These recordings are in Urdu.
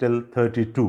till 32।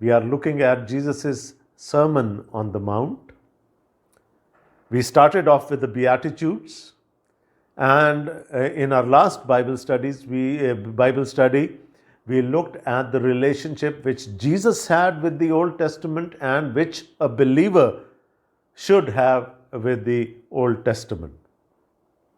We are looking at Jesus' Sermon on the Mount. We started off with the Beatitudes, and in our last Bible study, we looked at the relationship which Jesus had with the Old Testament and which a believer should have with the Old Testament.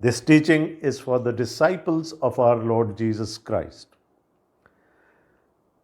This teaching is for the disciples of our Lord Jesus Christ.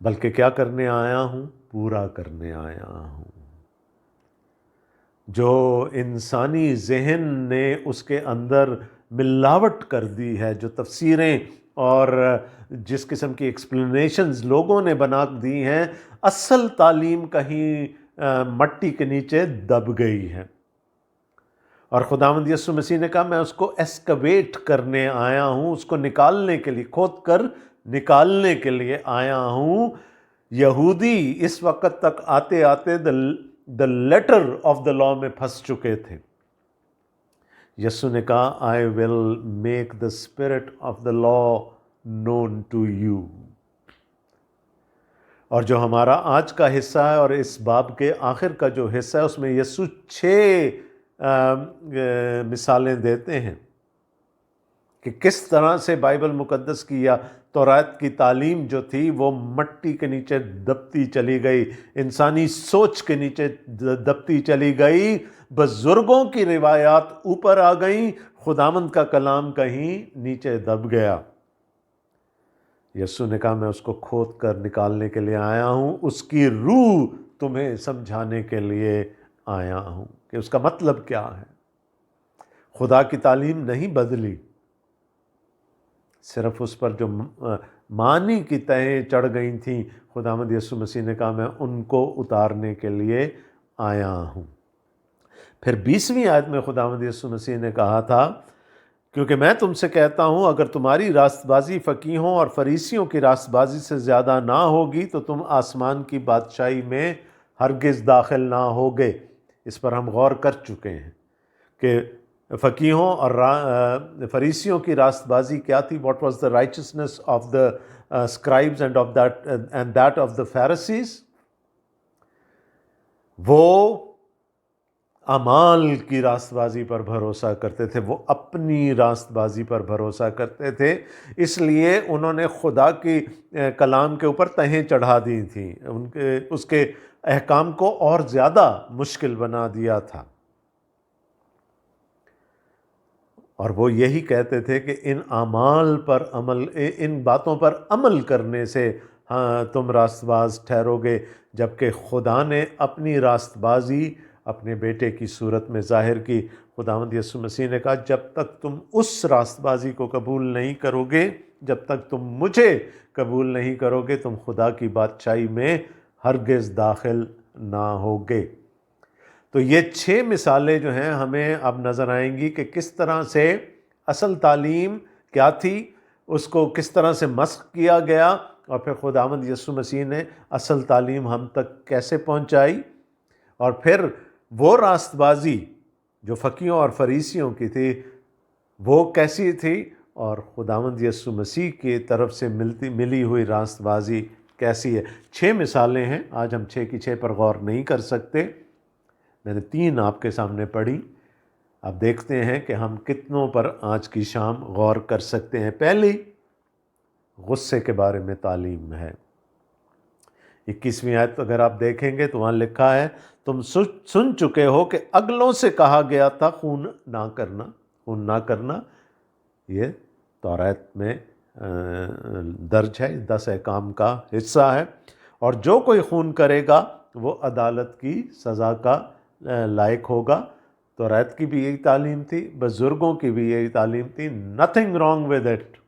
بلکہ کیا کرنے آیا ہوں؟ پورا کرنے آیا ہوں۔ جو انسانی ذہن نے اس کے اندر ملاوٹ کر دی ہے، جو تفسیریں اور جس قسم کی ایکسپلینیشنز لوگوں نے بنا دی ہیں، اصل تعلیم کہیں مٹی کے نیچے دب گئی ہے۔ اور خداوند یسوع مسیح نے کہا میں اس کو ایسکویٹ کرنے آیا ہوں، اس کو نکالنے کے لیے، کھود کر نکالنے کے لیے آیا ہوں۔ یہودی اس وقت تک آتے آتے the letter of the law میں پھنس چکے تھے۔ یسوع نے کہا I will make the spirit of the law known to you۔ اور جو ہمارا آج کا حصہ ہے اور اس باب کے آخر کا جو حصہ ہے، اس میں یسوع 6 مثالیں دیتے ہیں کہ کس طرح سے بائبل مقدس کی یا تورات کی تعلیم جو تھی وہ مٹی کے نیچے دبتی چلی گئی، انسانی سوچ کے نیچے دبتی چلی گئی، بزرگوں کی روایات اوپر آ گئیں، خداوند کا کلام کہیں نیچے دب گیا۔ یسوع نے کہا میں اس کو کھود کر نکالنے کے لیے آیا ہوں، اس کی روح تمہیں سمجھانے کے لیے آیا ہوں کہ اس کا مطلب کیا ہے۔ خدا کی تعلیم نہیں بدلی، صرف اس پر جو معنی کی تہیں چڑھ گئی تھیں، خداوند یسوع مسیح نے کہا میں ان کو اتارنے کے لیے آیا ہوں۔ پھر 20ویں آیت میں خداوند یسوع مسیح نے کہا تھا کیونکہ میں تم سے کہتا ہوں اگر تمہاری راست بازی فقیہوں اور فریسیوں کی راست بازی سے زیادہ نہ ہوگی تو تم آسمان کی بادشاہی میں ہرگز داخل نہ ہوگے۔ اس پر ہم غور کر چکے ہیں کہ فقیہوں اور فریسیوں کی راست بازی کیا تھی، what was the righteousness of the scribes and that of the Pharisees. وہ اعمال کی راست بازی پر بھروسہ کرتے تھے، وہ اپنی راست بازی پر بھروسہ کرتے تھے، اس لیے انہوں نے خدا کی کلام کے اوپر تہیں چڑھا دی تھیں، اس کے احکام کو اور زیادہ مشکل بنا دیا تھا۔ اور وہ یہی کہتے تھے کہ ان اعمال پر عمل، ان باتوں پر عمل کرنے سے تم راست باز ٹھہرو گے، جبکہ خدا نے اپنی راست بازی اپنے بیٹے کی صورت میں ظاہر کی۔ خداوند یسوع مسیح نے کہا جب تک تم اس راست بازی کو قبول نہیں کرو گے، جب تک تم مجھے قبول نہیں کرو گے، تم خدا کی بادشاہی میں ہرگز داخل نہ ہوگے۔ تو یہ 6 مثالیں جو ہیں ہمیں اب نظر آئیں گی کہ کس طرح سے اصل تعلیم کیا تھی، اس کو کس طرح سے مسخ کیا گیا، اور پھر خداوند یسوع مسیح نے اصل تعلیم ہم تک کیسے پہنچائی، اور پھر وہ راست بازی جو فقیہوں اور فریسیوں کی تھی وہ کیسی تھی، اور خداوند یسوع مسیح کی طرف سے ملی ہوئی راست بازی کیسی ہے۔ 6 مثالیں ہیں، آج ہم 6 کی 6 پر غور نہیں کر سکتے، میں نے 3 آپ کے سامنے پڑھی، اب دیکھتے ہیں کہ ہم کتنوں پر آج کی شام غور کر سکتے ہیں۔ پہلی، غصے کے بارے میں تعلیم ہے۔ 21ویں آیت اگر آپ دیکھیں گے تو وہاں لکھا ہے تم سن چکے ہو کہ اگلوں سے کہا گیا تھا خون نہ کرنا، خون نہ کرنا یہ تورات میں درج ہے، 10 احکام کا حصہ ہے، اور جو کوئی خون کرے گا وہ عدالت کی سزا کا لائق ہوگا۔ تورات کی بھی یہی تعلیم تھی، بزرگوں کی بھی یہی تعلیم تھی، nothing wrong with it۔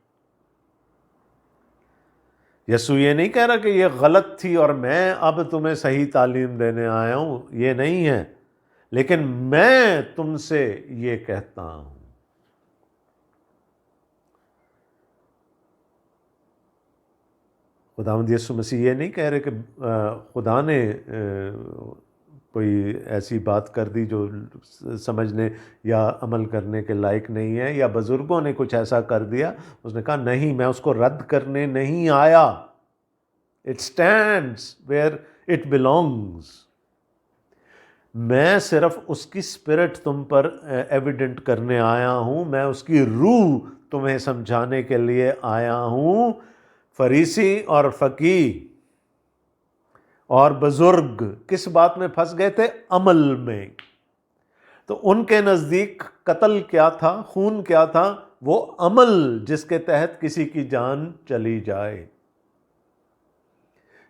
یسوع یہ نہیں کہہ رہا کہ یہ غلط تھی اور میں اب تمہیں صحیح تعلیم دینے آیا ہوں، یہ نہیں ہے، لیکن میں تم سے یہ کہتا ہوں۔ خداوند یسوع مسیح یہ نہیں کہہ رہے کہ خدا نے کوئی ایسی بات کر دی جو سمجھنے یا عمل کرنے کے لائق نہیں ہے، یا بزرگوں نے کچھ ایسا کر دیا، اس نے کہا نہیں، میں اس کو رد کرنے نہیں آیا۔ It stands where it belongs۔ میں صرف اس کی اسپرٹ تم پر ایویڈنٹ کرنے آیا ہوں، میں اس کی روح تمہیں سمجھانے کے لیے آیا ہوں۔ فریسی اور فقیہ اور بزرگ کس بات میں پھنس گئے تھے؟ عمل میں۔ تو ان کے نزدیک قتل کیا تھا، خون کیا تھا؟ وہ عمل جس کے تحت کسی کی جان چلی جائے۔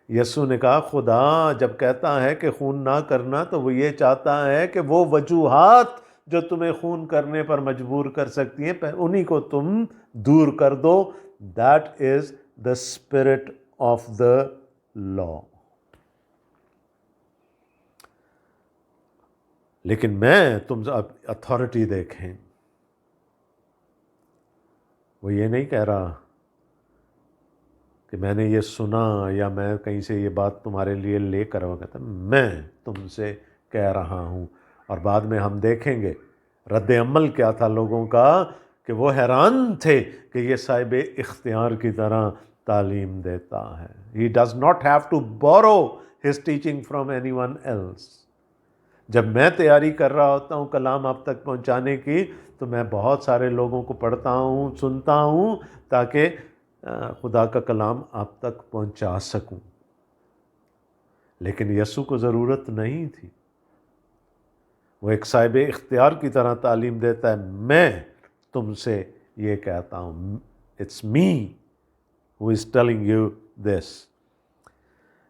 یسوع نے کہا خدا جب کہتا ہے کہ خون نہ کرنا تو وہ یہ چاہتا ہے کہ وہ وجوہات جو تمہیں خون کرنے پر مجبور کر سکتی ہیں انہی کو تم دور کر دو. That is the spirit of the law. لیکن میں تم اب اتھارٹی دیکھیں، وہ یہ نہیں کہہ رہا کہ میں نے یہ سنا یا میں کہیں سے یہ بات تمہارے لیے لے کر آؤں. کہتا میں تم سے کہہ رہا ہوں. اور بعد میں ہم دیکھیں گے رد عمل کیا تھا لوگوں کا، کہ وہ حیران تھے کہ یہ صاحب اختیار کی طرح تعلیم دیتا ہے. He does not have to borrow his teaching from anyone else. جب میں تیاری کر رہا ہوتا ہوں کلام آپ تک پہنچانے کی تو میں بہت سارے لوگوں کو پڑھتا ہوں، سنتا ہوں، تاکہ خدا کا کلام آپ تک پہنچا سکوں. لیکن یسوع کو ضرورت نہیں تھی. وہ ایک صاحب اختیار کی طرح تعلیم دیتا ہے. میں تم سے یہ کہتا ہوں، it's me who is telling you this,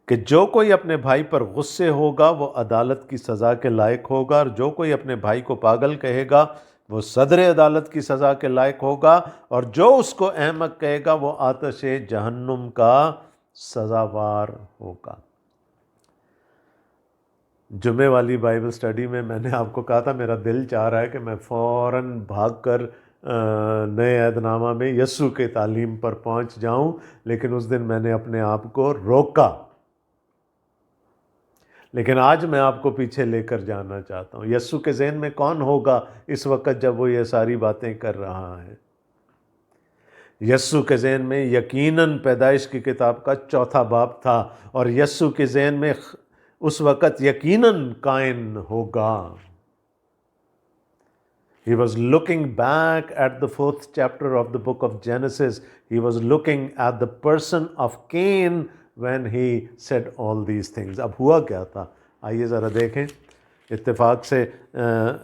کہ جو کوئی اپنے بھائی پر غصے ہوگا وہ عدالت کی سزا کے لائق ہوگا، اور جو کوئی اپنے بھائی کو پاگل کہے گا وہ صدر عدالت کی سزا کے لائق ہوگا، اور جو اس کو احمق کہے گا وہ آتش جہنم کا سزاوار ہوگا. جمعے والی بائبل سٹڈی میں نے آپ کو کہا تھا میرا دل چاہ رہا ہے کہ میں فوراً بھاگ کر نئے عہد نامہ میں یسوع کے تعلیم پر پہنچ جاؤں، لیکن اس دن میں نے اپنے آپ کو روکا. لیکن آج میں آپ کو پیچھے لے کر جانا چاہتا ہوں. یسوع کے ذہن میں کون ہوگا اس وقت جب وہ یہ ساری باتیں کر رہا ہے؟ یسوع کے ذہن میں یقیناً پیدائش کی کتاب کا 4 باب تھا، اور یسوع کے ذہن میں اس وقت یقیناً قائن ہوگا. He was looking back at the 4th chapter of the book of Genesis. He was looking at the person of Cain when he said all these things. اب ہوا کیا تھا آئیے ذرا دیکھیں. اتفاق سے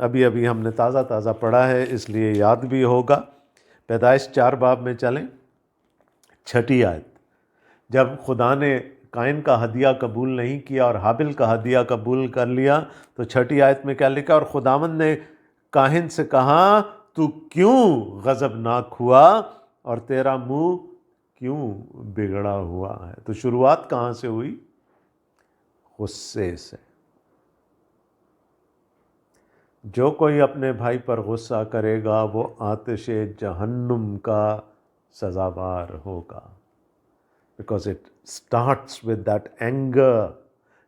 ابھی ہم نے تازہ پڑھا ہے اس لیے یاد بھی ہوگا. پیدائش 4 باب میں چلیں، 6 آیت. جب خدا نے قائن کا ہدیہ قبول نہیں کیا اور حابل کا ہدیہ قبول کر لیا تو 6 آیت میں کیا لکھا؟ اور خداوند نے کاہن سے کہا تو کیوں غضبناک ہوا اور تیرا منہ کیوں بگڑا ہوا ہے؟ تو شروعات کہاں سے ہوئی؟ غصے سے. جو کوئی اپنے بھائی پر غصہ کرے گا وہ آتش جہنم کا سزاوار ہوگا. Because it starts with that anger,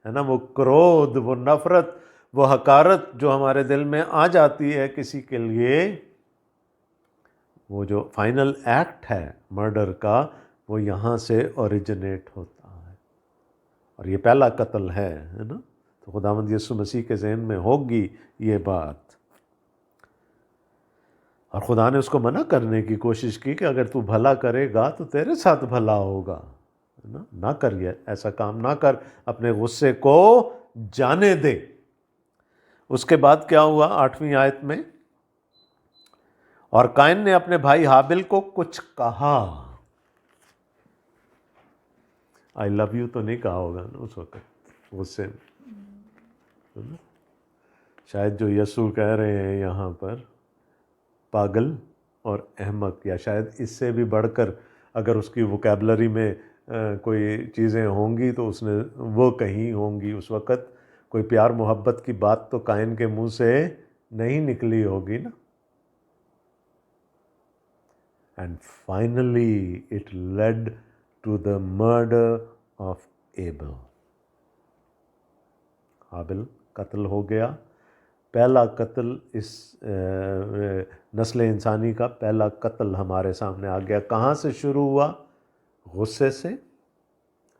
ہے نا، وہ کرودھ، وہ نفرت، وہ حقارت جو ہمارے دل میں آ جاتی ہے کسی کے لیے. وہ جو فائنل ایکٹ ہے مرڈر کا وہ یہاں سے اوریجنیٹ ہوتا ہے، اور یہ پہلا قتل ہے نا. تو خداوند یسوع مسیح کے ذہن میں ہوگی یہ بات، اور خدا نے اس کو منع کرنے کی کوشش کی کہ اگر تو بھلا کرے گا تو تیرے ساتھ بھلا ہوگا، نہ کر، یہ ایسا کام نہ کر، اپنے غصے کو جانے دے. اس کے بعد کیا ہوا 8ویں آیت میں؟ اور قائن نے اپنے بھائی حابل کو کچھ کہا. آئی لو یو تو نہیں کہا ہوگا نا اس وقت غصے میں. شاید جو یسوع کہہ رہے ہیں یہاں پر پاگل اور احمق، یا شاید اس سے بھی بڑھ کر اگر اس کی ووکیبلری میں کوئی چیزیں ہوں گی تو اس نے وہ کہیں ہوں گی. اس وقت کوئی پیار محبت کی بات تو قائن کے منہ سے نہیں نکلی ہوگی نا. And finally it led to the murder of Abel. حابل قتل ہو گیا. پہلا قتل اس نسل انسانی کا پہلا قتل ہمارے سامنے آ گیا. کہاں سے شروع ہوا؟ غصے سے،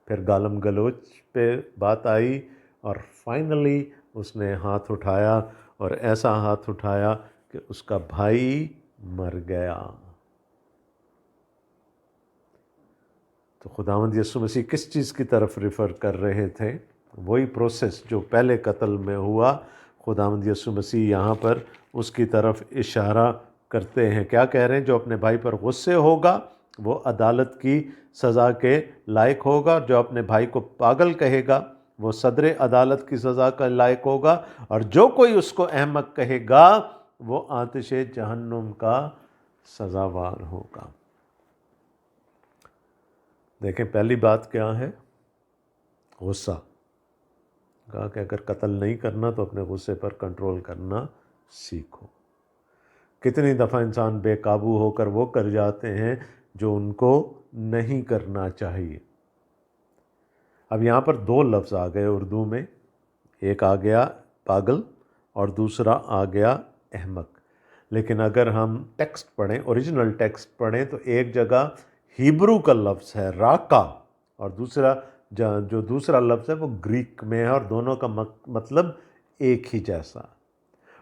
پھر گالم گلوچ پہ بات آئی، اور فائنلی اس نے ہاتھ اٹھایا، اور ایسا ہاتھ اٹھایا کہ اس کا بھائی مر گیا. تو خداوند یسوع مسیح کس چیز کی طرف ریفر کر رہے تھے؟ وہی پروسیس جو پہلے قتل میں ہوا. خداوند یسوع مسیح یہاں پر اس کی طرف اشارہ کرتے ہیں. کیا کہہ رہے ہیں؟ جو اپنے بھائی پر غصے ہوگا وہ عدالت کی سزا کے لائق ہوگا، جو اپنے بھائی کو پاگل کہے گا وہ صدر عدالت کی سزا کا لائق ہوگا، اور جو کوئی اس کو احمق کہے گا وہ آتش جہنم کا سزاوار ہوگا۔ دیکھیں پہلی بات کیا ہے؟ غصہ۔ کہا کہ اگر قتل نہیں کرنا تو اپنے غصے پر کنٹرول کرنا سیکھو۔ کتنی دفعہ انسان بے قابو ہو کر وہ کر جاتے ہیں جو ان کو نہیں کرنا چاہیے۔ اب یہاں پر دو لفظ آ گئے اردو میں، ایک آ گیا پاگل اور دوسرا آ گیا احمق۔ لیکن اگر ہم ٹیکسٹ پڑھیں، اوریجنل ٹیکسٹ پڑھیں، تو ایک جگہ ہیبرو کا لفظ ہے راکا، اور جو دوسرا لفظ ہے وہ گریک میں ہے، اور دونوں کا مطلب ایک ہی جیسا،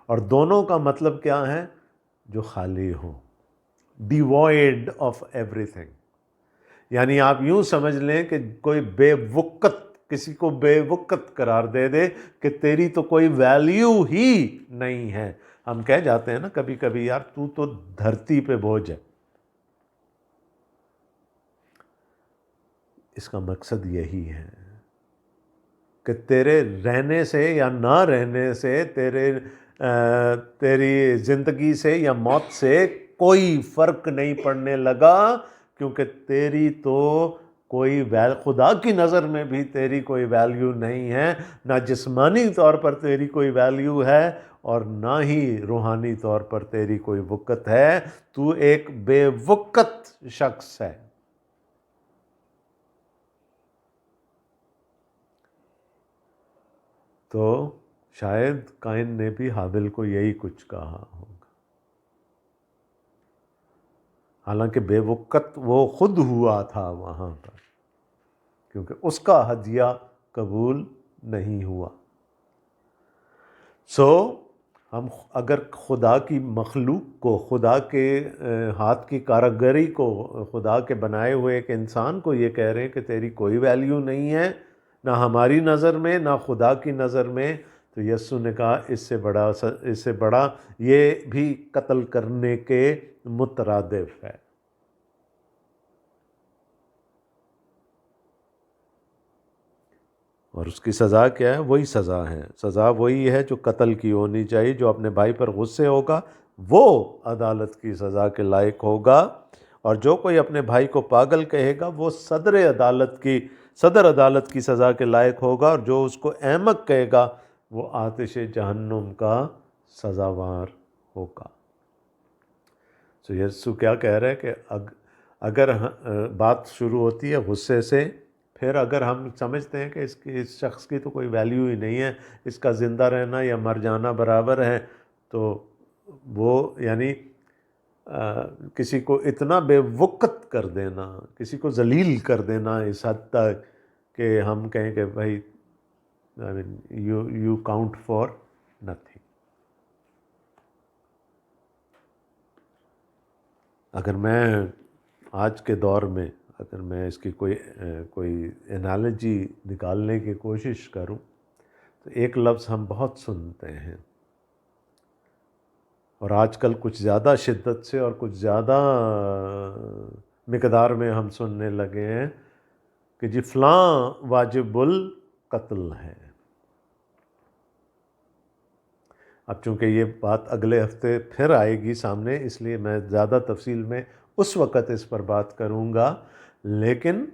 اور دونوں کا مطلب کیا ہے؟ جو خالی ہو، ڈیوائڈ آف ایوری تھنگ۔ یعنی آپ یوں سمجھ لیں کہ کوئی بے وقت کسی کو بے وقت قرار دے دے کہ تیری تو کوئی ویلیو ہی نہیں ہے۔ ہم کہہ جاتے ہیں نا کبھی کبھی، یار تو دھرتی پہ بوجھ ہے۔ اس کا مقصد یہی ہے کہ تیرے رہنے سے یا نہ رہنے سے، تیری زندگی سے یا موت سے کوئی فرق نہیں پڑنے لگا، کیونکہ تیری تو کوئی خدا کی نظر میں بھی تیری کوئی ویلیو نہیں ہے، نہ جسمانی طور پر تیری کوئی ویلیو ہے اور نہ ہی روحانی طور پر تیری کوئی وقت ہے۔ تو ایک بے وقت شخص ہے۔ تو شاید قائن نے بھی حابل کو یہی کچھ کہا ہوگا، حالانکہ بے وقت وہ خود ہوا تھا وہاں پر، کیونکہ اس کا ہدیہ قبول نہیں ہوا۔ ہم اگر خدا کی مخلوق کو، خدا کے ہاتھ کی کاریگری کو، خدا کے بنائے ہوئے ایک انسان کو یہ کہہ رہے ہیں کہ تیری کوئی ویلیو نہیں ہے، نہ ہماری نظر میں نہ خدا کی نظر میں، تو یسوع نے کہا اس سے بڑا یہ بھی قتل کرنے کے مترادف ہے۔ اور اس کی سزا کیا ہے؟ وہی سزا ہے، سزا وہی ہے جو قتل کی ہونی چاہیے۔ جو اپنے بھائی پر غصے ہوگا وہ عدالت کی سزا کے لائق ہوگا، اور جو کوئی اپنے بھائی کو پاگل کہے گا وہ صدر عدالت کی سزا کے لائق ہوگا، اور جو اس کو احمق کہے گا وہ آتش جہنم کا سزاوار ہوگا۔ تو یسوع کیا کہہ رہے ہیں کہ اگر بات شروع ہوتی ہے غصے سے، پھر اگر ہم سمجھتے ہیں کہ اس شخص کی تو کوئی ویلیو ہی نہیں ہے، اس کا زندہ رہنا یا مر جانا برابر ہے، تو وہ یعنی کسی کو اتنا بے وقت کر دینا، کسی کو ذلیل کر دینا اس حد تک کہ ہم کہیں کہ بھائی یو کاؤنٹ فار نتھنگ۔ اگر میں آج کے دور میں اگر میں اس کی کوئی انالوجی نکالنے کی کوشش کروں تو ایک لفظ ہم بہت سنتے ہیں، اور آج کل کچھ زیادہ شدت سے اور کچھ زیادہ مقدار میں ہم سننے لگے ہیں کہ جی فلاں واجب القتل ہے۔ اب چونکہ یہ بات اگلے ہفتے پھر آئے گی سامنے، اس لیے میں زیادہ تفصیل میں اس وقت اس پر بات کروں گا، لیکن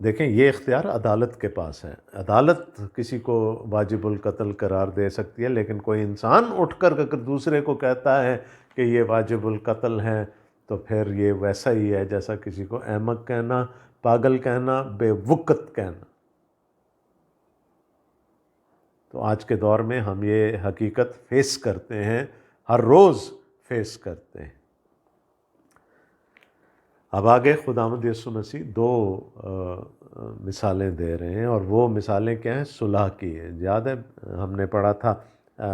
دیکھیں یہ اختیار عدالت کے پاس ہے۔ عدالت کسی کو واجب القتل قرار دے سکتی ہے، لیکن کوئی انسان اٹھ کر اگر دوسرے کو کہتا ہے کہ یہ واجب القتل ہے تو پھر یہ ویسا ہی ہے جیسا کسی کو احمق کہنا، پاگل کہنا، بے وقت کہنا۔ تو آج کے دور میں ہم یہ حقیقت فیس کرتے ہیں، ہر روز فیس کرتے ہیں۔ اب آگے خداوند یسوع مسیح دو مثالیں دے رہے ہیں، اور وہ مثالیں کیا ہیں؟ صلح کی ہے۔ یاد ہے ہم نے پڑھا تھا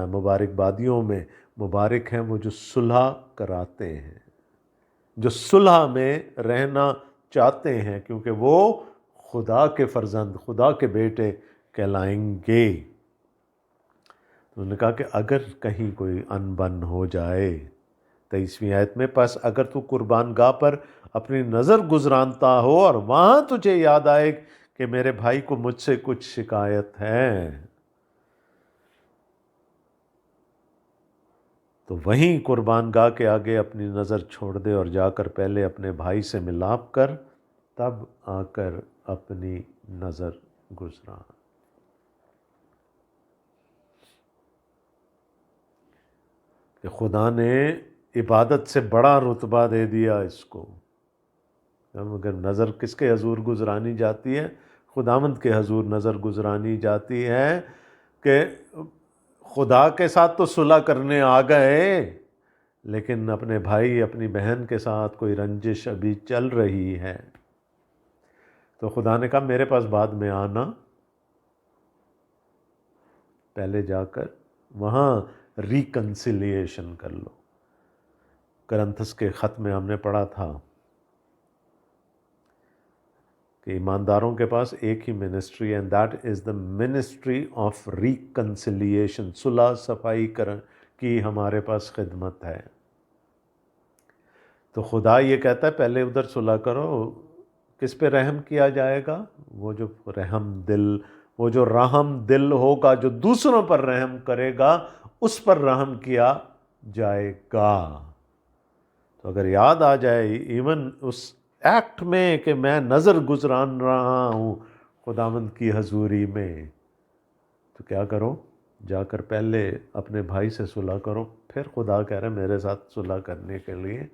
مبارک بادیوں میں، مبارک ہیں وہ جو صلح کراتے ہیں، جو صلح میں رہنا چاہتے ہیں، کیونکہ وہ خدا کے فرزند، خدا کے بیٹے کہلائیں گے۔ تو انہوں نے کہا کہ اگر کہیں کوئی ان بن ہو جائے 23ویں آیت میں، پس اگر تو قربان گاہ پر اپنی نظر گزرانتا ہو اور وہاں تجھے یاد آئے کہ میرے بھائی کو مجھ سے کچھ شکایت ہے، تو وہیں قربان گاہ کے آگے اپنی نظر چھوڑ دے اور جا کر پہلے اپنے بھائی سے ملاپ کر، تب آ کر اپنی نظر گزران۔ کہ خدا نے عبادت سے بڑا رتبہ دے دیا اس کو۔ اگر نظر کس کے حضور گزرانی جاتی ہے؟ خداوند کے حضور نظر گزرانی جاتی ہے کہ خدا کے ساتھ تو صلح کرنے آ گئے، لیکن اپنے بھائی اپنی بہن کے ساتھ کوئی رنجش ابھی چل رہی ہے، تو خدا نے کہا میرے پاس بعد میں آنا، پہلے جا کر وہاں ریکنسیلیشن کر لو۔ کرنتھس کے خط میں ہم نے پڑھا تھا کہ ایمانداروں کے پاس ایک ہی ministry, and that is the ministry of reconciliation, صلح صفائی کی ہمارے پاس خدمت ہے۔ تو خدا یہ کہتا ہے پہلے ادھر صلح کرو۔ کس پہ رحم کیا جائے گا؟ وہ جو رحم دل ہوگا، جو دوسروں پر رحم کرے گا، اس پر رحم کیا جائے گا۔ تو اگر یاد آ جائے ایون اس ایکٹ میں کہ میں نظر گزران رہا ہوں خداوند کی حضوری میں، تو کیا کرو؟ جا کر پہلے اپنے بھائی سے صلح کرو، پھر خدا کہہ رہے میرے ساتھ صلح کرنے کے لیے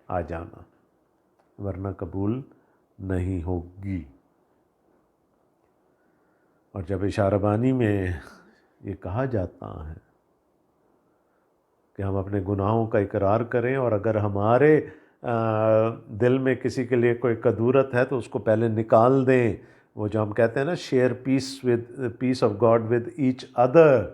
آ جانا، ورنہ قبول نہیں ہوگی۔ اور جب اشارہ بانی میں یہ کہا جاتا ہے کہ ہم اپنے گناہوں کا اقرار کریں، اور اگر ہمارے دل میں کسی کے لیے کوئی کدورت ہے تو اس کو پہلے نکال دیں، وہ جو ہم کہتے ہیں نا share piece of God with each other,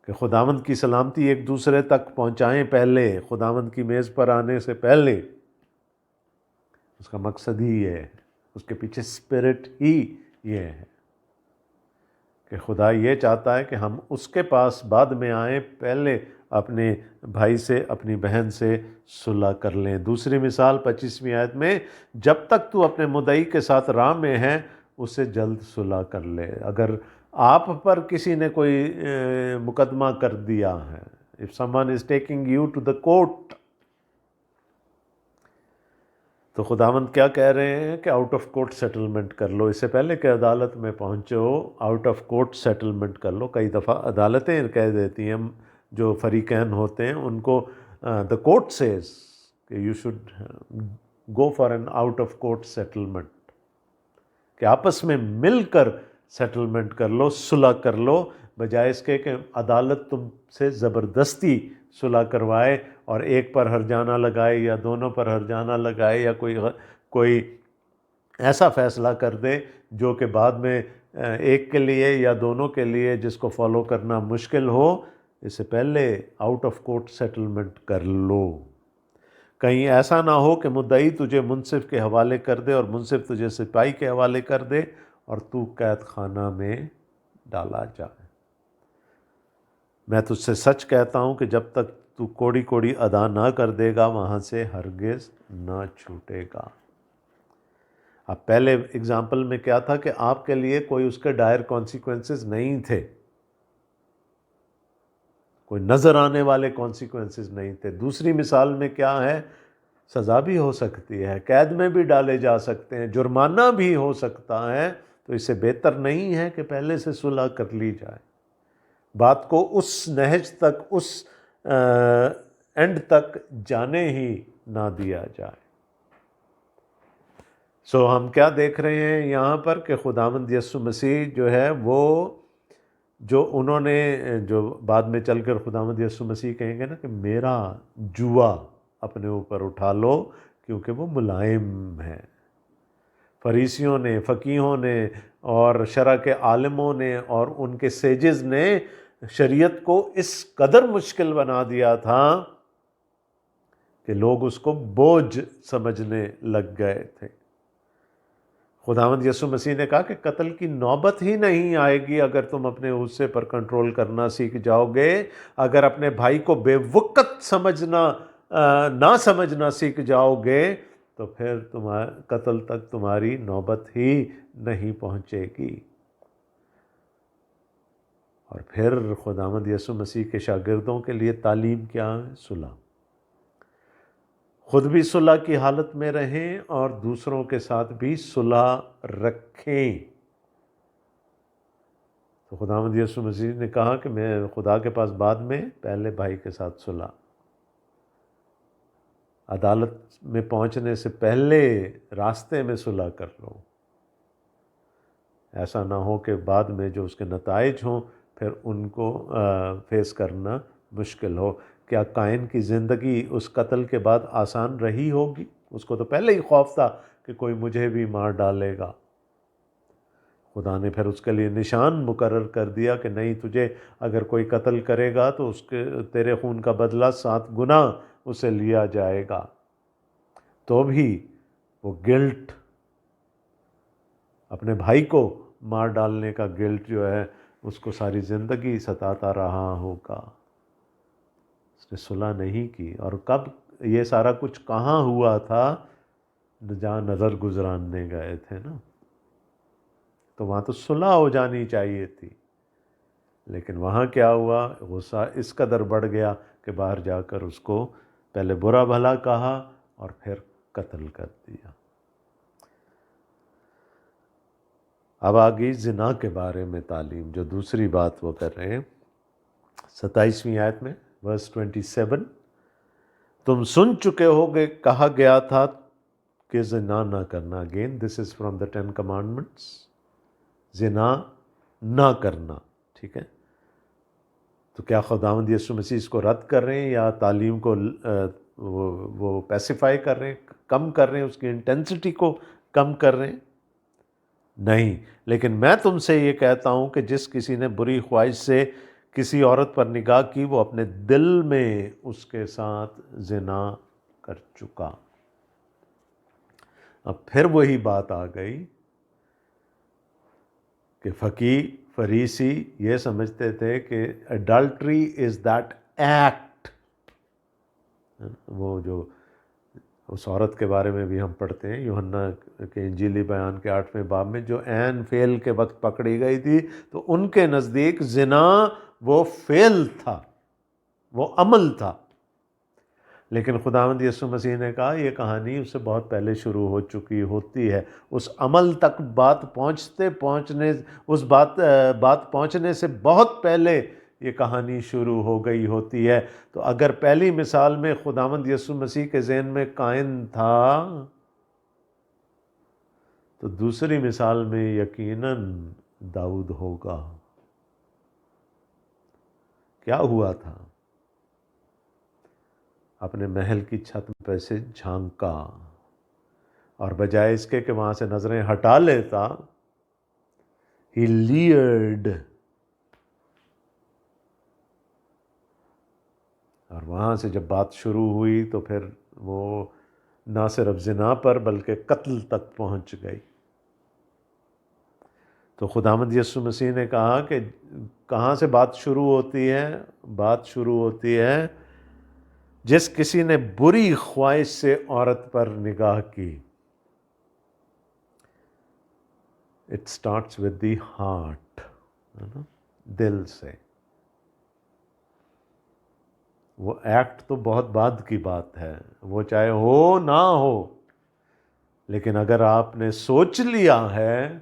کہ خداوند کی سلامتی ایک دوسرے تک پہنچائیں پہلے، خداوند کی میز پر آنے سے پہلے۔ اس کا مقصد ہی یہ ہے، اس کے پیچھے اسپرٹ ہی یہ ہے کہ خدا یہ چاہتا ہے کہ ہم اس کے پاس بعد میں آئیں، پہلے اپنے بھائی سے اپنی بہن سے صلح کر لیں۔ دوسری مثال 25ویں آیت میں، جب تک تو اپنے مدعی کے ساتھ راہ میں ہے اس سے جلد صلح کر لے۔ اگر آپ پر کسی نے کوئی مقدمہ کر دیا ہے، if someone is taking you to the court، تو خداوند کیا کہہ رہے ہیں کہ آؤٹ آف کورٹ سیٹلمنٹ کر لو، اس سے پہلے کہ عدالت میں پہنچو آؤٹ آف کورٹ سیٹلمنٹ کر لو۔ کئی دفعہ عدالتیں کہہ دیتی ہیں جو فریقین ہوتے ہیں ان کو، the court says کہ you should go for an out of court settlement، کہ آپس میں مل کر سیٹلمنٹ کر لو، صلح کر لو، بجائے اس کے کہ عدالت تم سے زبردستی صلح کروائے اور ایک پر ہرجانہ لگائے یا دونوں پر ہرجانہ لگائے، یا کوئی ایسا فیصلہ کر دے جو کہ بعد میں ایک کے لیے یا دونوں کے لیے جس کو فالو کرنا مشکل ہو۔ اس سے پہلے آؤٹ آف کورٹ سیٹلمنٹ کر لو، کہیں ایسا نہ ہو کہ مدعی تجھے منصف کے حوالے کر دے اور منصف تجھے سپاہی کے حوالے کر دے اور تو قید خانہ میں ڈالا جائے۔ میں تجھ سے سچ کہتا ہوں کہ جب تک تو کوڑی کوڑی ادا نہ کر دے گا وہاں سے ہرگز نہ چھوٹے گا۔ اب پہلے اگزامپل میں کیا تھا کہ آپ کے لیے کوئی اس کے ڈائر کانسیکوینسز نہیں تھے، کوئی نظر آنے والے کانسیکوینسز نہیں تھے۔ دوسری مثال میں کیا ہے؟ سزا بھی ہو سکتی ہے، قید میں بھی ڈالے جا سکتے ہیں، جرمانہ بھی ہو سکتا ہے۔ تو اس سے بہتر نہیں ہے کہ پہلے سے صلح کر لی جائے، بات کو اس نہج تک، اس اینڈ تک جانے ہی نہ دیا جائے۔ سو ہم کیا دیکھ رہے ہیں یہاں پر کہ خداوند یسوع مسیح جو ہے وہ، جو انہوں نے جو بعد میں چل کر خداوند یسوع مسیح کہیں گے نا کہ میرا جوا اپنے اوپر اٹھا لو کیونکہ وہ ملائم ہے۔ فریسیوں نے، فقیہوں نے اور شرع کے عالموں نے اور ان کے سیجز نے شریعت کو اس قدر مشکل بنا دیا تھا کہ لوگ اس کو بوجھ سمجھنے لگ گئے تھے۔ خداوند یسوع مسیح نے کہا کہ قتل کی نوبت ہی نہیں آئے گی اگر تم اپنے غصے پر کنٹرول کرنا سیکھ جاؤ گے. اگر اپنے بھائی کو بے وقت نہ سمجھنا سیکھ جاؤ گے تو پھر قتل تک تمہاری نوبت ہی نہیں پہنچے گی. اور پھر خداوند یسوع مسیح کے شاگردوں کے لیے تعلیم کیا ہے؟ صلح. خود بھی صلح کی حالت میں رہیں اور دوسروں کے ساتھ بھی صلح رکھیں. تو خداوند یسوع مسیح نے کہا کہ میں خدا کے پاس بعد میں، پہلے بھائی کے ساتھ صلح. عدالت میں پہنچنے سے پہلے راستے میں صلح کر لو. ایسا نہ ہو کہ بعد میں جو اس کے نتائج ہوں پھر ان کو فیس کرنا مشکل ہو. کیا قائن کی زندگی اس قتل کے بعد آسان رہی ہوگی؟ اس کو تو پہلے ہی خوف تھا کہ کوئی مجھے بھی مار ڈالے گا. خدا نے پھر اس کے لیے نشان مقرر کر دیا کہ نہیں، تجھے اگر کوئی قتل کرے گا تو تیرے خون کا بدلہ 7 گنا اسے لیا جائے گا. تو بھی وہ گلٹ، اپنے بھائی کو مار ڈالنے کا گلٹ جو ہے اس کو ساری زندگی ستاتا رہا ہوگا. اس نے صلح نہیں کی. اور کب یہ سارا کچھ کہاں ہوا تھا؟ جہاں نظر گزراننے گئے تھے نا، تو وہاں تو صلح ہو جانی چاہیے تھی. لیکن وہاں کیا ہوا؟ غصہ اس قدر بڑھ گیا کہ باہر جا کر اس کو پہلے برا بھلا کہا اور پھر قتل کر دیا. اب آگئی زنا کے بارے میں تعلیم، جو دوسری بات وہ کر رہے ہیں. 27ویں آیت میں ورس 27، تم سن چکے ہو کہ کہا گیا تھا کہ زنا نہ کرنا. Again this is from the 10 commandments. زنا نہ کرنا، ٹھیک ہے. تو کیا خداوند یسوع مسیح اس کو رد کر رہے ہیں یا تعلیم کو وہ پیسیفائی کر رہے ہیں، کم کر رہے ہیں، اس کی انٹینسٹی کو کم کر رہے ہیں؟ نہیں. لیکن میں تم سے یہ کہتا ہوں کہ جس کسی نے بری خواہش سے کسی عورت پر نگاہ کی وہ اپنے دل میں اس کے ساتھ زنا کر چکا. اب پھر وہی بات آ گئی کہ فقیہ فریسی یہ سمجھتے تھے کہ اڈلٹری از دیٹ ایکٹ. وہ جو اس عورت کے بارے میں بھی ہم پڑھتے ہیں یوحنا کے انجیلی بیان کے 8ویں باب میں، جو عین فعل کے وقت پکڑی گئی تھی، تو ان کے نزدیک زنا وہ فعل تھا، وہ عمل تھا. لیکن خداوند یسوع مسیح نے کہا یہ کہانی اس سے بہت پہلے شروع ہو چکی ہوتی ہے. اس عمل تک بات پہنچنے سے بہت پہلے یہ کہانی شروع ہو گئی ہوتی ہے. تو اگر پہلی مثال میں خداوند یسوع مسیح کے ذہن میں قائن تھا تو دوسری مثال میں یقیناً داؤد ہوگا. کیا ہوا تھا؟ اپنے محل کی چھت پہ سے جھانکا اور بجائے اس کے کہ وہاں سے نظریں ہٹا لیتا، he leered. اور وہاں سے جب بات شروع ہوئی تو پھر وہ نہ صرف زنا پر بلکہ قتل تک پہنچ گئی. تو خداوند یسوع مسیح نے کہا کہ کہاں سے بات شروع ہوتی ہے؟ بات شروع ہوتی ہے جس کسی نے بری خواہش سے عورت پر نگاہ کی. It starts with the heart, دل سے. وہ ایکٹ تو بہت بعد کی بات ہے، وہ چاہے ہو نہ ہو، لیکن اگر آپ نے سوچ لیا ہے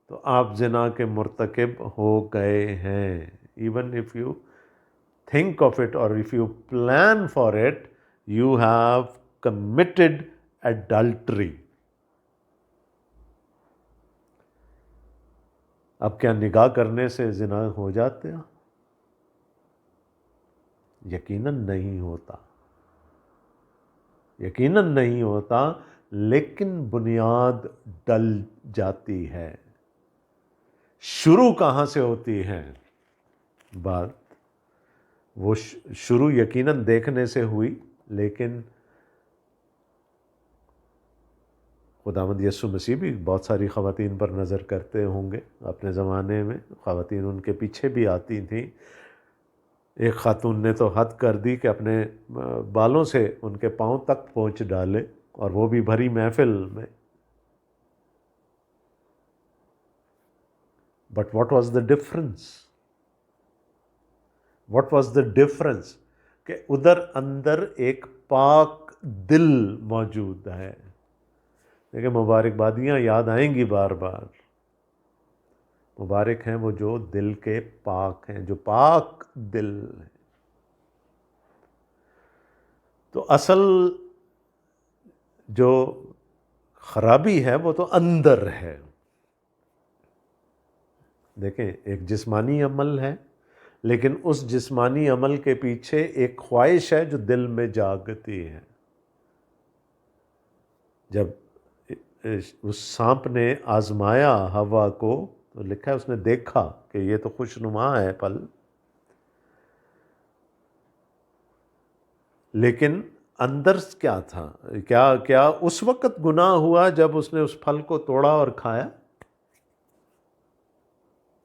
تو آپ زنا کے مرتکب ہو گئے ہیں. Even if you think of it or if you plan for it, you have committed adultery. اب کیا نگاہ کرنے سے زنا ہو جاتے ہیں؟ یقیناً نہیں ہوتا، یقیناً نہیں ہوتا. لیکن بنیاد ڈل جاتی ہے. شروع کہاں سے ہوتی ہے بات؟ وہ شروع یقیناً دیکھنے سے ہوئی، لیکن خداوند یسوع مسیح بھی بہت ساری خواتین پر نظر کرتے ہوں گے اپنے زمانے میں، خواتین ان کے پیچھے بھی آتی تھیں۔ ایک خاتون نے تو حد کر دی کہ اپنے بالوں سے ان کے پاؤں تک پہنچ ڈالے، اور وہ بھی بھری محفل میں۔ But what was the difference? What was the difference? کہ ادھر اندر ایک پاک دل موجود ہے۔ دیکھیں، مبارکبادیاں یاد آئیں گی بار بار۔ مبارک ہیں وہ جو دل کے پاک ہیں، جو پاک دل ہیں۔ تو اصل جو خرابی ہے وہ تو اندر ہے۔ دیکھیں، ایک جسمانی عمل ہے، لیکن اس جسمانی عمل کے پیچھے ایک خواہش ہے جو دل میں جاگتی ہے۔ جب اس سانپ نے آزمایا ہوا کو تو لکھا ہے اس نے دیکھا کہ یہ تو خوشنما ہے پھل، لیکن اندر کیا تھا؟ کیا اس وقت گناہ ہوا جب اس نے اس پھل کو توڑا اور کھایا؟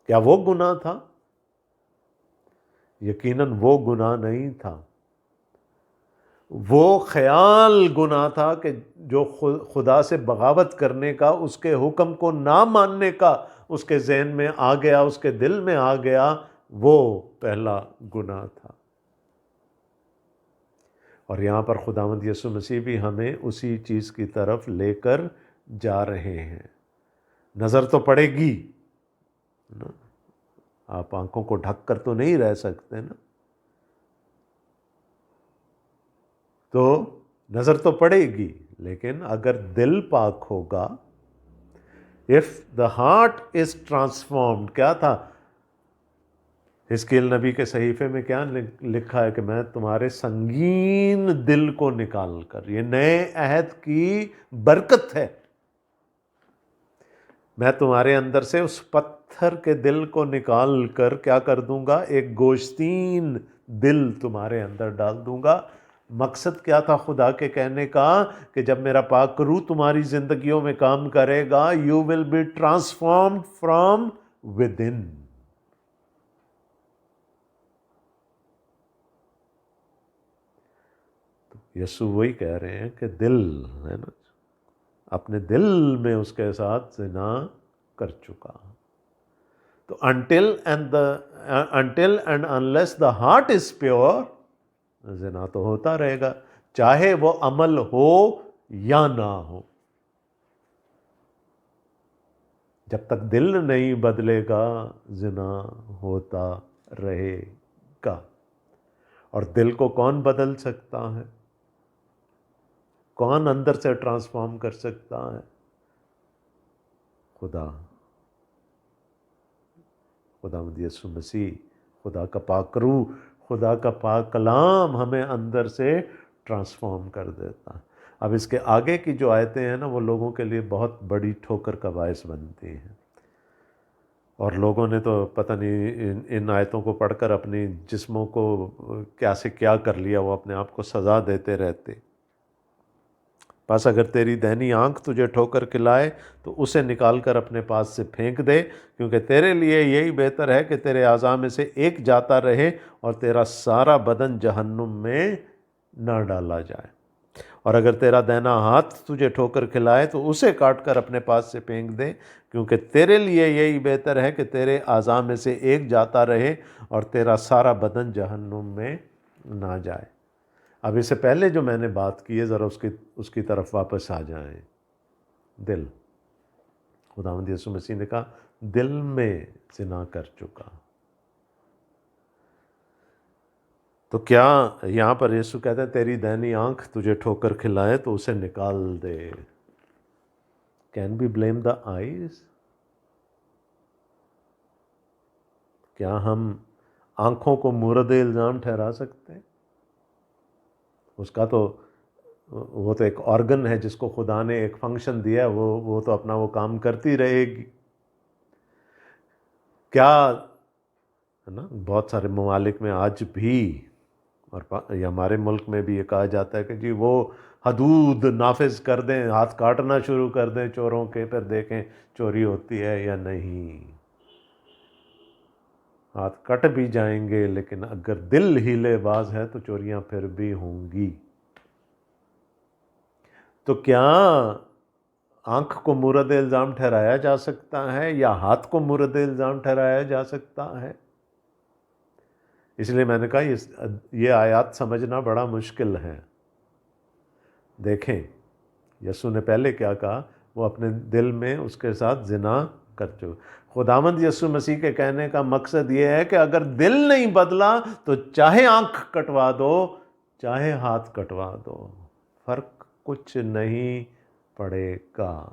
کیا وہ گناہ تھا؟ یقیناً وہ گناہ نہیں تھا۔ وہ خیال گناہ تھا کہ جو خدا سے بغاوت کرنے کا، اس کے حکم کو نہ ماننے کا اس کے ذہن میں آ گیا، اس کے دل میں آ گیا، وہ پہلا گناہ تھا۔ اور یہاں پر خداوند یسوع مسیح بھی ہمیں اسی چیز کی طرف لے کر جا رہے ہیں۔ نظر تو پڑے گی نا، آپ آنکھوں کو ڈھک کر تو نہیں رہ سکتے نا، تو نظر تو پڑے گی، لیکن اگر دل پاک ہوگا، if the heart is transformed، کیا تھا حزقیل نبی کے صحیفے میں کیا لکھا ہے کہ میں تمہارے سنگین دل کو نکال کر، یہ نئے عہد کی برکت ہے، میں تمہارے اندر سے اس پتھر کے دل کو نکال کر کیا کر دوں گا؟ ایک گوشتین دل تمہارے اندر ڈال دوں گا۔ مقصد کیا تھا خدا کے کہنے کا؟ کہ جب میرا پاک روح تمہاری زندگیوں میں کام کرے گا، you will be transformed from within. یسوع وہی کہہ رہے ہیں کہ دل ہے نا، اپنے دل میں اس کے ساتھ زنا کر چکا۔ تو until and unless the heart is pure، زنا تو ہوتا رہے گا، چاہے وہ عمل ہو یا نہ ہو۔ جب تک دل نہیں بدلے گا، زنا ہوتا رہے گا۔ اور دل کو کون بدل سکتا ہے؟ کون اندر سے ٹرانسفارم کر سکتا ہے؟ خداوند یسوع مسیح، خدا کا پاک روح، خدا کا پاک کلام ہمیں اندر سے ٹرانسفارم کر دیتا۔ اب اس کے آگے کی جو آیتیں ہیں نا، وہ لوگوں کے لیے بہت بڑی ٹھوکر کا باعث بنتی ہیں، اور لوگوں نے تو پتہ نہیں ان آیتوں کو پڑھ کر اپنی جسموں کو کیا سے کیا کر لیا، وہ اپنے آپ کو سزا دیتے رہتے۔ بس اگر تیری دہنی آنکھ تجھے ٹھوکر کھلائے تو اسے نکال کر اپنے پاس سے پھینک دے، کیونکہ تیرے لیے یہی بہتر ہے کہ تیرے اعضاء میں سے ایک جاتا رہے اور تیرا سارا بدن جہنم میں نہ ڈالا جائے۔ اور اگر تیرا دہنا ہاتھ تجھے ٹھوکر کھلائے تو اسے کاٹ کر اپنے پاس سے پھینک دے، کیونکہ تیرے لیے یہی بہتر ہے کہ تیرے اعضاء میں سے ایک جاتا رہے اور تیرا سارا بدن جہنم میں نہ جائے۔ اب اس سے پہلے جو میں نے بات کی ہے، ذرا اس کی طرف واپس آ جائیں۔ دل، خداوند یسوع مسیح نے کہا دل میں زنا کر چکا۔ تو کیا یہاں پر یسوع کہتے ہیں تیری دہنی آنکھ تجھے ٹھوکر کھلائے تو اسے نکال دے؟ Can be blame the eyes? کیا ہم آنکھوں کو مورد الزام ٹھہرا سکتے ہیں؟ اس کا تو وہ تو ایک آرگن ہے جس کو خدا نے ایک فنکشن دیا ہے، وہ تو اپنا وہ کام کرتی رہے گی۔ کیا ہے نا، بہت سارے ممالک میں آج بھی اور یہ ہمارے ملک میں بھی یہ کہا جاتا ہے کہ جی وہ حدود نافذ کر دیں، ہاتھ کاٹنا شروع کر دیں چوروں کے، پھر دیکھیں چوری ہوتی ہے یا نہیں۔ ہاتھ کٹ بھی جائیں گے لیکن اگر دل ہیلے باز ہے تو چوریاں پھر بھی ہوں گی۔ تو کیا آنکھ کو مورد الزام ٹھہرایا جا سکتا ہے یا ہاتھ کو مورد الزام ٹھہرایا جا سکتا ہے؟ اس لیے میں نے کہا یہ آیات سمجھنا بڑا مشکل ہے۔ دیکھیں یسوع نے پہلے کیا کہا، وہ اپنے دل میں اس کے ساتھ زنا کر چکے۔ خداوند یسوع مسیح کے کہنے کا مقصد یہ ہے کہ اگر دل نہیں بدلا تو چاہے آنکھ کٹوا دو چاہے ہاتھ کٹوا دو، فرق کچھ نہیں پڑے گا۔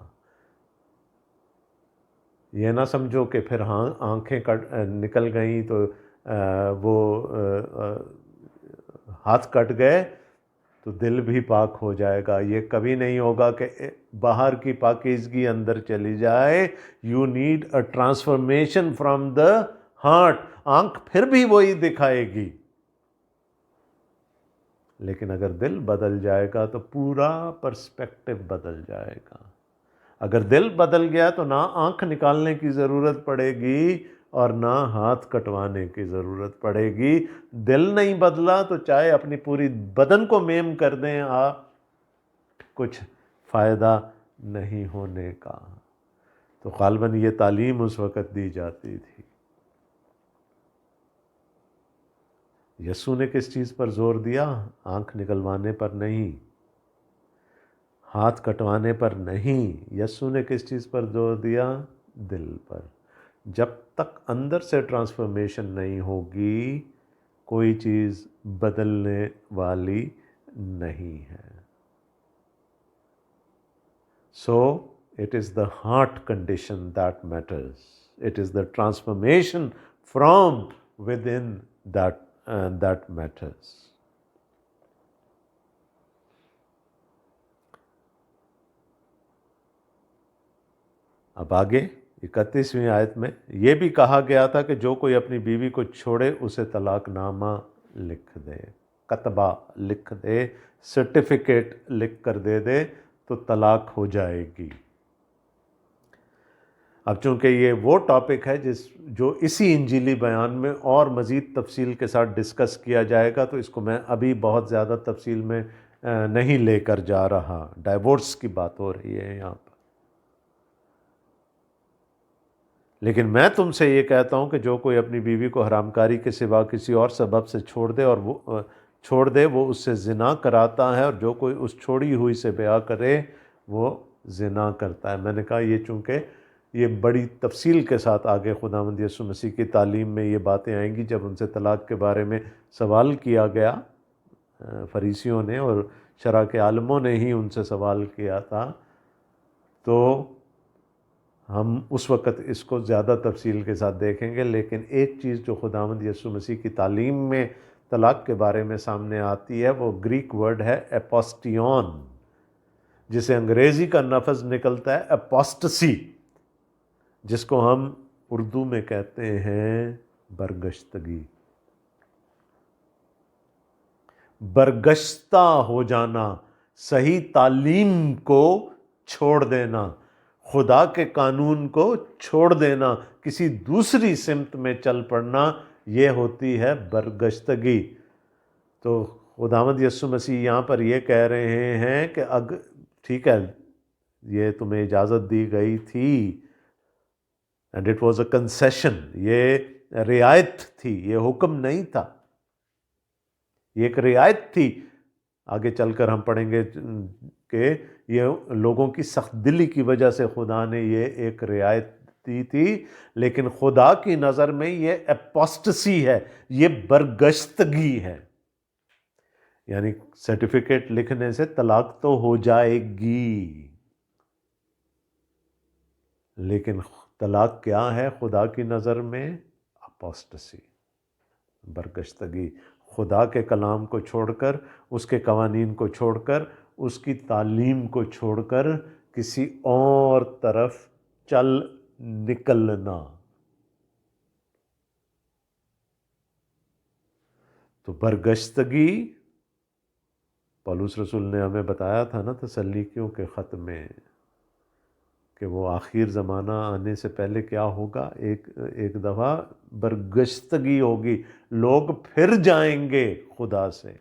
یہ نہ سمجھو کہ پھر آنکھیں نکل گئیں تو وہ ہاتھ کٹ گئے تو دل بھی پاک ہو جائے گا۔ یہ کبھی نہیں ہوگا کہ باہر کی پاکیزگی اندر چلی جائے۔ You need a transformation from the heart. آنکھ پھر بھی وہی دکھائے گی، لیکن اگر دل بدل جائے گا تو پورا پرسپیکٹو بدل جائے گا۔ اگر دل بدل گیا تو نہ آنکھ نکالنے کی ضرورت پڑے گی اور نہ ہاتھ کٹوانے کی ضرورت پڑے گی۔ دل نہیں بدلا تو چاہے اپنی پوری بدن کو میم کر دیں آپ، کچھ فائدہ نہیں ہونے کا۔ تو غالباً یہ تعلیم اس وقت دی جاتی تھی۔ یسوع نے کس چیز پر زور دیا؟ آنکھ نکلوانے پر نہیں، ہاتھ کٹوانے پر نہیں۔ یسوع نے کس چیز پر زور دیا؟ دل پر۔ جب تک اندر سے ٹرانسفارمیشن نہیں ہوگی کوئی چیز بدلنے والی نہیں ہے۔ So it is the heart condition that matters. It is the transformation from within that matters. اب آگے 31ویں آیت میں یہ بھی کہا گیا تھا کہ جو کوئی اپنی بیوی کو چھوڑے اسے طلاق نامہ لکھ دے، کتبہ لکھ دے، سرٹیفکیٹ لکھ کر دے دے تو طلاق ہو جائے گی۔ اب چونکہ یہ وہ ٹاپک ہے جو اسی انجیلی بیان میں اور مزید تفصیل کے ساتھ ڈسکس کیا جائے گا، تو اس کو میں ابھی بہت زیادہ تفصیل میں نہیں لے کر جا رہا۔ ڈائیورس کی بات ہو رہی ہے یہاں پر۔ لیکن میں تم سے یہ کہتا ہوں کہ جو کوئی اپنی بیوی کو حرام کاری کے سوا کسی اور سبب سے چھوڑ دے وہ اس سے زنا کراتا ہے، اور جو کوئی اس چھوڑی ہوئی سے بیاہ کرے وہ زنا کرتا ہے۔ میں نے کہا یہ چونکہ یہ بڑی تفصیل کے ساتھ آگے خداوند یسوع مسیح کی تعلیم میں یہ باتیں آئیں گی۔ جب ان سے طلاق کے بارے میں سوال کیا گیا فریسیوں نے اور شرع کے عالموں نے ہی ان سے سوال کیا تھا، تو ہم اس وقت اس کو زیادہ تفصیل کے ساتھ دیکھیں گے۔ لیکن ایک چیز جو خداوند یسوع مسیح کی تعلیم میں طلاق کے بارے میں سامنے آتی ہے وہ گریک ورڈ ہے اپوسٹیون، جسے انگریزی کا لفظ نکلتا ہے اپوسٹسی، جس کو ہم اردو میں کہتے ہیں برگشتگی، برگشتہ ہو جانا، صحیح تعلیم کو چھوڑ دینا، خدا کے قانون کو چھوڑ دینا، کسی دوسری سمت میں چل پڑنا، یہ ہوتی ہے برگشتگی۔ تو خداوند یسوع مسیح یہاں پر یہ کہہ رہے ہیں کہ ٹھیک ہے یہ تمہیں اجازت دی گئی تھی، and it was a concession, یہ رعایت تھی، یہ حکم نہیں تھا، یہ ایک رعایت تھی۔ آگے چل کر ہم پڑھیں گے کہ یہ لوگوں کی سخت دلی کی وجہ سے خدا نے یہ ایک رعایت دی تھی، لیکن خدا کی نظر میں یہ اپوسٹسی ہے، یہ برگشتگی ہے۔ یعنی سرٹیفکیٹ لکھنے سے طلاق تو ہو جائے گی، لیکن طلاق کیا ہے خدا کی نظر میں؟ اپوسٹسی، برگشتگی، خدا کے کلام کو چھوڑ کر، اس کے قوانین کو چھوڑ کر، اس کی تعلیم کو چھوڑ کر کسی اور طرف چل نکلنا۔ تو برگشتگی پولس رسول نے ہمیں بتایا تھا نا تسلیکیوں کے خط میں کہ وہ آخر زمانہ آنے سے پہلے کیا ہوگا، ایک دفعہ برگشتگی ہوگی، لوگ پھر جائیں گے خدا سے۔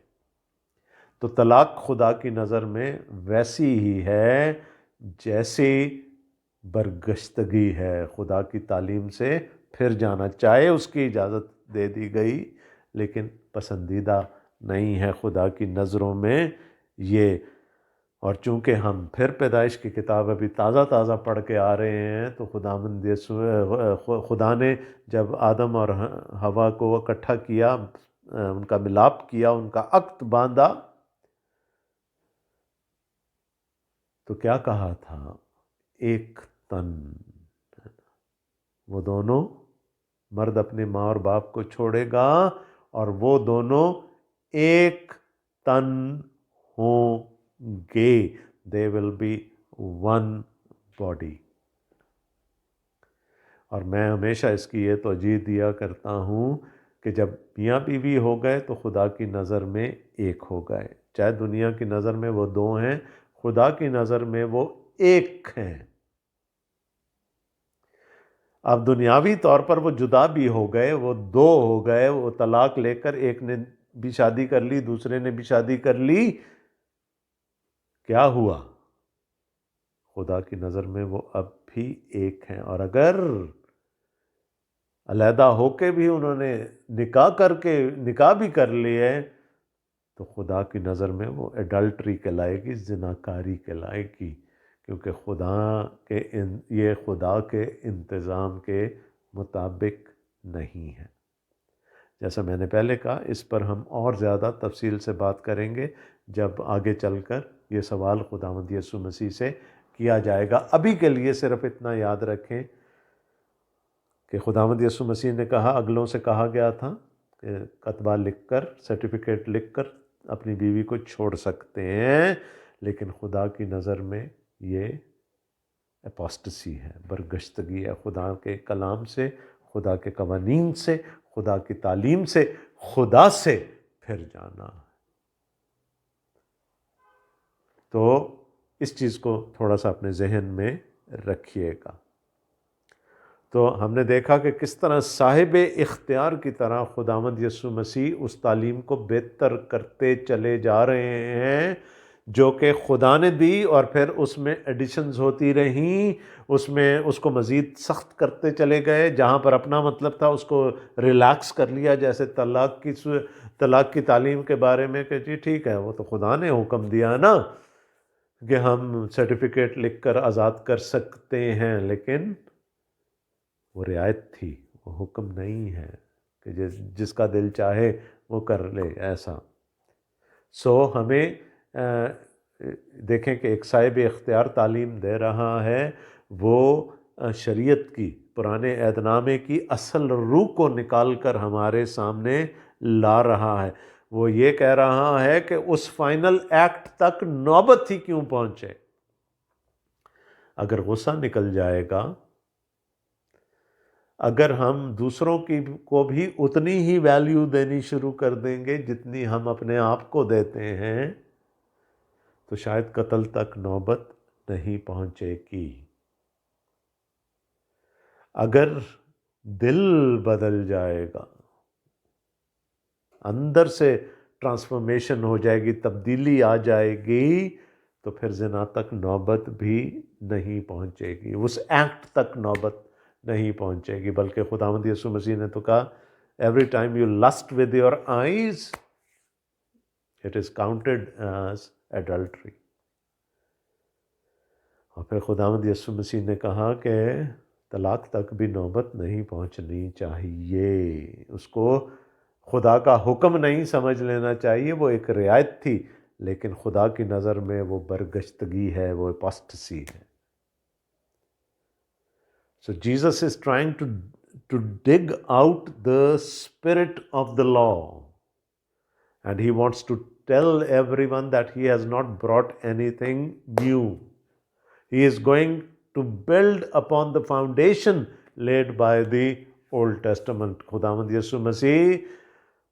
تو طلاق خدا کی نظر میں ویسی ہی ہے جیسی برگشتگی ہے، خدا کی تعلیم سے پھر جانا، چاہے اس کی اجازت دے دی گئی لیکن پسندیدہ نہیں ہے خدا کی نظروں میں یہ۔ اور چونکہ ہم پھر پیدائش کی کتاب ابھی تازہ تازہ پڑھ کے آ رہے ہیں، تو خدا نے جب آدم اور حوا کو اکٹھا کیا، ان کا ملاپ کیا، ان کا عقد باندھا، تو کیا کہا تھا؟ ایک تن۔ وہ دونوں، مرد اپنے ماں اور باپ کو چھوڑے گا اور وہ دونوں ایک تن ہوں گے، they will be one body۔ اور میں ہمیشہ اس کی یہ توجہ دیا کرتا ہوں کہ جب میاں بیوی ہو گئے تو خدا کی نظر میں ایک ہو گئے، چاہے دنیا کی نظر میں وہ دو ہیں، خدا کی نظر میں وہ ایک ہیں۔ اب دنیاوی طور پر وہ جدا بھی ہو گئے، وہ دو ہو گئے، وہ طلاق لے کر ایک نے بھی شادی کر لی، دوسرے نے بھی شادی کر لی، کیا ہوا؟ خدا کی نظر میں وہ اب بھی ایک ہیں۔ اور اگر علیحدہ ہو کے بھی انہوں نے نکاح بھی کر لیے تو خدا کی نظر میں وہ ایڈلٹری کہلائے گی، زناکاری کہلائے گی، کیونکہ یہ خدا کے انتظام کے مطابق نہیں ہے۔ جیسا میں نے پہلے کہا، اس پر ہم اور زیادہ تفصیل سے بات کریں گے جب آگے چل کر یہ سوال خداوند یسوع مسیح سے کیا جائے گا۔ ابھی کے لیے صرف اتنا یاد رکھیں کہ خداوند یسوع مسیح نے کہا، اگلوں سے کہا گیا تھا کہ کتبہ لکھ کر، سرٹیفکیٹ لکھ کر اپنی بیوی کو چھوڑ سکتے ہیں، لیکن خدا کی نظر میں یہ اپاسٹسی ہے، برگشتگی ہے، خدا کے کلام سے، خدا کے قوانین سے، خدا کی تعلیم سے، خدا سے پھر جانا۔ تو اس چیز کو تھوڑا سا اپنے ذہن میں رکھیے گا۔ تو ہم نے دیکھا کہ کس طرح صاحب اختیار کی طرح خداوند یسوع مسیح اس تعلیم کو بہتر کرتے چلے جا رہے ہیں جو کہ خدا نے دی، اور پھر اس میں ایڈیشنز ہوتی رہیں، اس کو مزید سخت کرتے چلے گئے، جہاں پر اپنا مطلب تھا اس کو ریلیکس کر لیا، جیسے طلاق کی تعلیم کے بارے میں کہ جی ٹھیک ہے، وہ تو خدا نے حکم دیا نا کہ ہم سرٹیفکیٹ لکھ کر آزاد کر سکتے ہیں، لیکن وہ رعایت تھی، وہ حکم نہیں ہے کہ جس کا دل چاہے وہ کر لے ایسا۔ ہمیں دیکھیں کہ ایک صاحب اختیار تعلیم دے رہا ہے، وہ شریعت کی، پرانے عہد نامے کی اصل روح کو نکال کر ہمارے سامنے لا رہا ہے۔ وہ یہ کہہ رہا ہے کہ اس فائنل ایکٹ تک نوبت ہی کیوں پہنچے؟ اگر غصہ نکل جائے گا، اگر ہم دوسروں کو بھی اتنی ہی ویلیو دینی شروع کر دیں گے جتنی ہم اپنے آپ کو دیتے ہیں، تو شاید قتل تک نوبت نہیں پہنچے گی۔ اگر دل بدل جائے گا، اندر سے ٹرانسفارمیشن ہو جائے گی، تبدیلی آ جائے گی، تو پھر زنا تک نوبت بھی نہیں پہنچے گی، اس ایکٹ تک نوبت نہیں پہنچے گی، بلکہ خداوند یسوع مسیح نے تو کہا every time you lust with your eyes it is counted as adultery۔ اور پھر خداوند یسوع مسیح نے کہا کہ طلاق تک بھی نوبت نہیں پہنچنی چاہیے، اس کو خدا کا حکم نہیں سمجھ لینا چاہیے، وہ ایک رعایت تھی، لیکن خدا کی نظر میں وہ برگشتگی ہے، وہ اپاسٹسی ہے۔ So Jesus is trying to dig out the spirit of the law, and he wants to tell everyone that he has not brought anything new. He is going to build upon the foundation laid by the Old Testament۔ خداوند یسوع مسیح